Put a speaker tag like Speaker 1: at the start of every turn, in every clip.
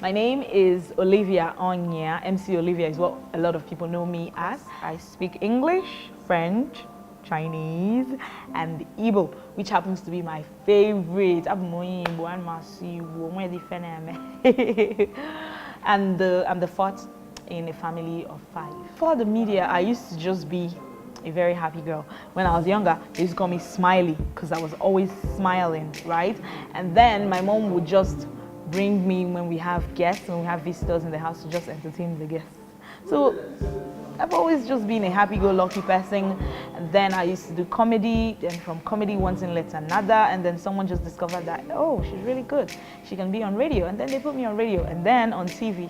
Speaker 1: My name is Olivia Onya. MC Olivia is what a lot of people know me as. I speak English, French, Chinese, and Igbo, which happens to be my favorite. I'm the fourth in a family of 5. For the media, I used to just be a very happy girl. When I was younger, they used to call me Smiley because I was always smiling, right? And then my mom would just bring me when we have guests, when we have visitors in the house, to just entertain the guests. So I've always just been a happy-go-lucky person. And then I used to do comedy, and from comedy one thing led to another, and then someone just discovered that, oh, she's really good. She can be on radio, and then they put me on radio, and then on TV.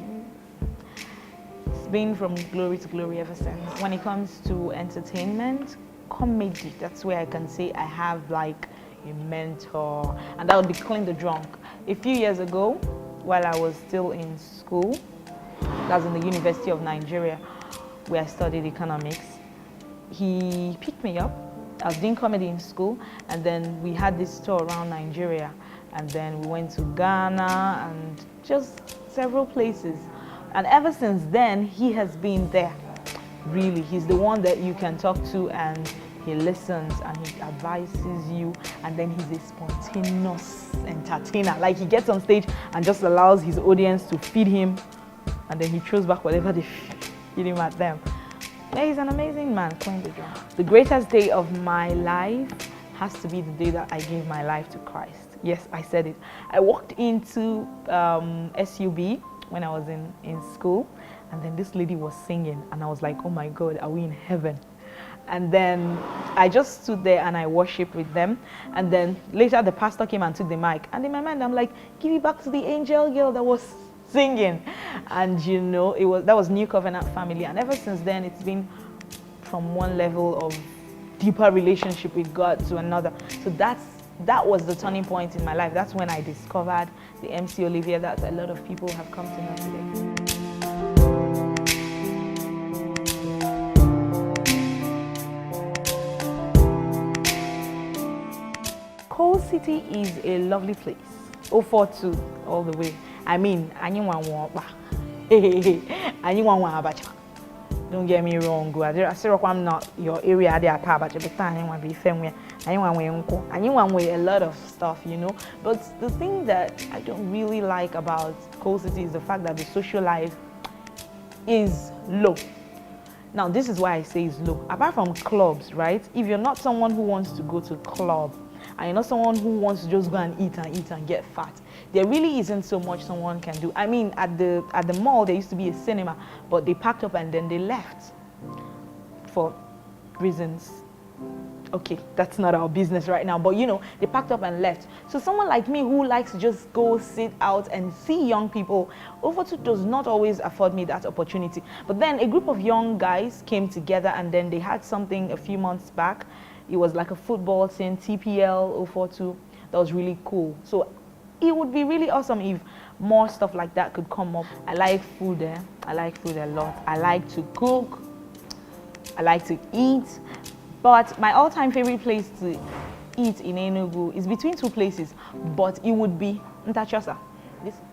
Speaker 1: It's been from glory to glory ever since. When it comes to entertainment, comedy, that's where I can say I have like a mentor, and that would be Clean the Drunk. A few years ago, while I was still in school, that was in the University of Nigeria, where I studied economics, he picked me up. I was doing comedy in school, and then we had this tour around Nigeria, and then we went to Ghana and just several places. And ever since then, he has been there. Really, he's the one that you can talk to, and he listens and he advises you, and then he's a spontaneous entertainer. Like, he gets on stage and just allows his audience to feed him, and then he throws back whatever they feed him at them. Yeah, he's an amazing man, Clean the Drunk. The greatest day of my life has to be the day that I gave my life to Christ. Yes, I said it. I walked into SUB when I was in school, and then this lady was singing, and I was like, oh my God, are we in heaven? And then I just stood there and I worshiped with them. And then later the pastor came and took the mic. And in my mind, I'm like, give it back to the angel girl that was singing. And you know, that was New Covenant family. And ever since then, it's been from one level of deeper relationship with God to another. So that was the turning point in my life. That's when I discovered the MC Olivia that a lot of people have come to know today. Coal City is a lovely place. 042 all the way. I mean, anyone abacha. Don't get me wrong. I'm not your area there abacha, but anyone be family. Anyone with a lot of stuff, you know. But the thing that I don't really like about Coal City is the fact that the social life is low. Now, this is why I say it's low. Apart from clubs, right? If you're not someone who wants to go to a club, and you're not someone who wants to just go and eat and get fat, there really isn't so much someone can do. I mean, at the mall, there used to be a cinema, but they packed up and then they left for reasons. Okay, that's not our business right now, but you know, they packed up and left. So someone like me who likes to just go sit out and see young people, Overton does not always afford me that opportunity. But then a group of young guys came together, and then they had something a few months back. It was like a football thing, TPL 042. That was really cool. So it would be really awesome if more stuff like that could come up. I like food there. I like food a lot. I like to cook. I like to eat. But my all-time favorite place to eat in Enugu is between two places, but it would be Ntachosa.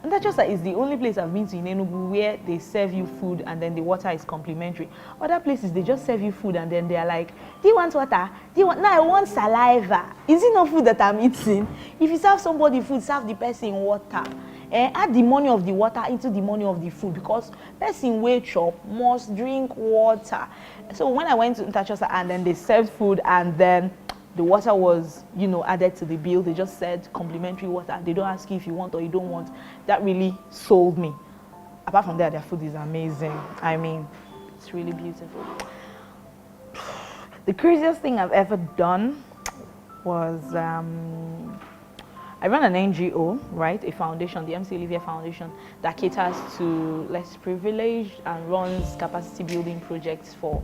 Speaker 1: Ntachosa is the only place I've been to in Enugu where they serve you food and then the water is complimentary. Other places, they just serve you food and then they're like, do you want water? No, I want saliva. Is it not food that I'm eating? If you serve somebody food, serve the person water. Add the money of the water into the money of the food, because person wey chop must drink water. So when I went to Ntachosa and then they served food and then the water was, you know, added to the bill. They just said complimentary water. They don't ask you if you want or you don't want. That really sold me. Apart from that, their food is amazing. I mean, it's really beautiful. The craziest thing I've ever done was I run an NGO, right? A foundation, the MC Olivia Foundation, that caters to less privileged and runs capacity building projects for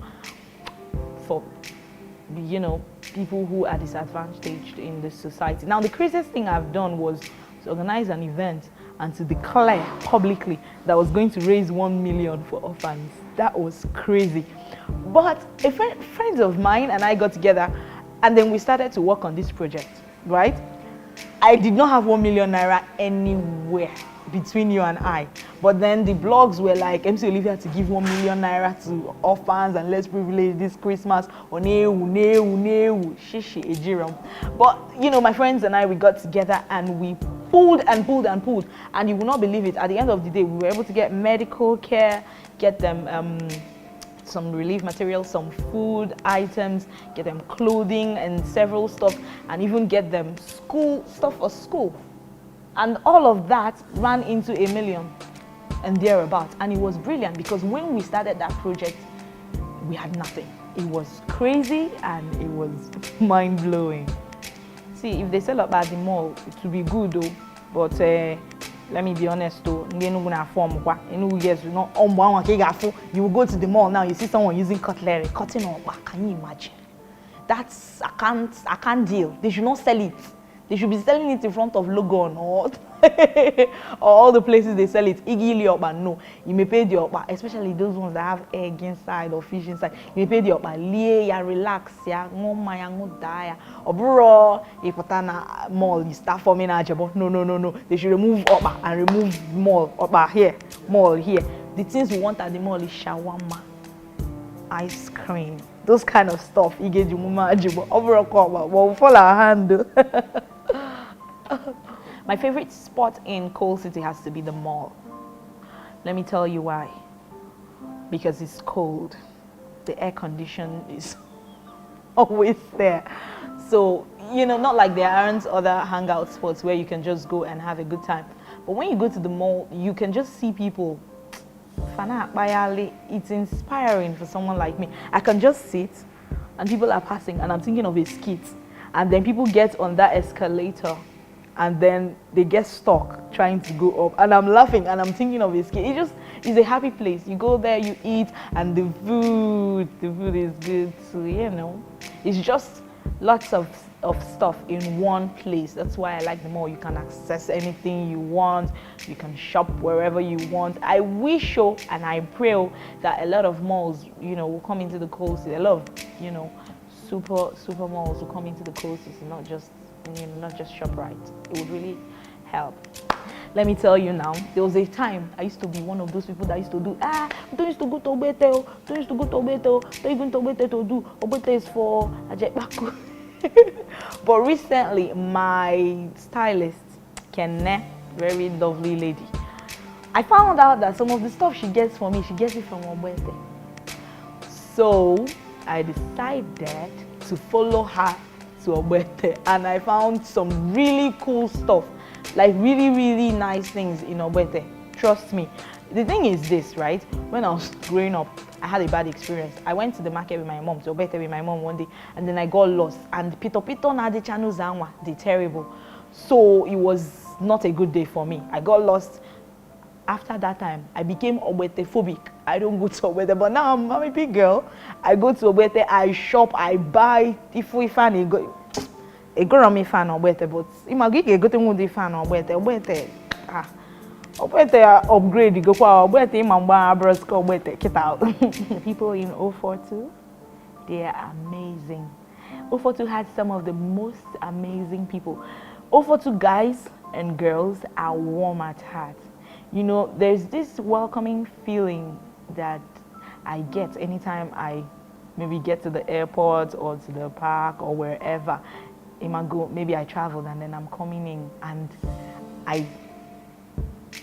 Speaker 1: you know, people who are disadvantaged in the society. Now, the craziest thing I've done was to organize an event and to declare publicly that I was going to raise 1 million for orphans. That was crazy. But a friend of mine and I got together, and then we started to work on this project, right? I did not have 1 million naira anywhere between you and I. But then the blogs were like, MC Olivia to give 1 million naira to orphans and less privileged this Christmas. Shishi ejiram. But you know, my friends and I, we got together and we pulled and pulled and pulled, and you will not believe it. At the end of the day, we were able to get medical care, get them some relief materials, some food items, get them clothing and several stuff, and even get them school stuff for school. And all of that ran into 1 million and thereabouts. And it was brilliant because when we started that project, we had nothing. It was crazy and it was mind-blowing. See, if they sell up at the mall, it would be good though. But let me be honest though, you will go to the mall now, you see someone using cutlery, cutting up. Can you imagine? That's, I can't deal. They should not sell it. They should be selling it in front of Logon or all the places they sell it. No, you may pay the oppa, especially those ones that have egg inside or fish inside. You may pay the oppa, relax, die. Or bro, if patana mall, you start forming a job. No. They should remove oppa and remove mall oppa here, mall here. The things we want at the mall is shawarma, ice cream, those kind of stuff. You get your mama job. Overall, we'll follow our hand. My favorite spot in Coal City has to be the mall. Let me tell you why. Because it's cold. The air condition is always there. So, you know, not like there aren't other hangout spots where you can just go and have a good time. But when you go to the mall, you can just see people. It's inspiring for someone like me. I can just sit and people are passing and I'm thinking of a skit. And then people get on that escalator and then they get stuck trying to go up, and I'm laughing and I'm thinking of his kid. It's a happy place. You go there, you eat, and the food is good too, you know. It's just lots of stuff in one place. That's why I like the mall. You can access anything you want. You can shop wherever you want. I wish and I pray that a lot of malls, you know, will come into the coast. A lot of, you know, super malls will come into the coast. It's not just, you know, not just ShopRite. It would really help. Let me tell you now, there was a time I used to be one of those people that used to do, don't used to go to Obete, don't used to go to Obete, don't even to Obete to do, Obete is for Ajekbaku. But recently, my stylist, Kenne, very lovely lady, I found out that some of the stuff she gets for me, she gets it from Obete. So I decided to follow her to Obete, and I found some really cool stuff, like really nice things in Obete. Trust me. The thing is this, right? When I was growing up, I had a bad experience. I went to the market with my mom, to Obete with my mom one day, and then I got lost. And Pito na the channel zanwa, they terrible. So it was not a good day for me. I got lost. After that time, I became Obete phobic. I don't go to Obete, but now I'm a big girl. I go to Obete, I shop, I buy. If we fan it, go on me fan Obete, but imagine go to me fan Obete. Obete upgrade, you go for Obete, Mamba, Abrasko, Obete, get out. The people in 042, they are amazing. 042 had some of the most amazing people. 042 guys and girls are warm at heart. You know, there's this welcoming feeling that I get anytime I maybe get to the airport or to the park or wherever. Maybe I traveled and then I'm coming in and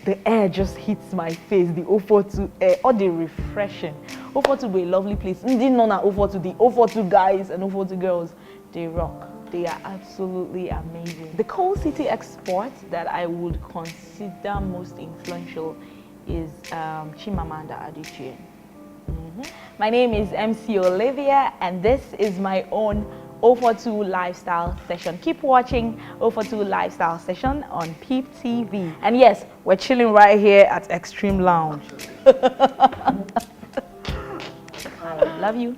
Speaker 1: the air just hits my face, the 042 air, all the refreshing. 042 be a lovely place. Didn't know that 042, the 042 guys and 042 girls, they rock. They are absolutely amazing. The Coal City export that I would consider most influential is Chimamanda Adichie. My name is MC Olivia, and this is my own 042 Lifestyle Session. Keep watching 042 Lifestyle Session on PEEP TV. And yes, we're chilling right here at Extreme Lounge. Love you.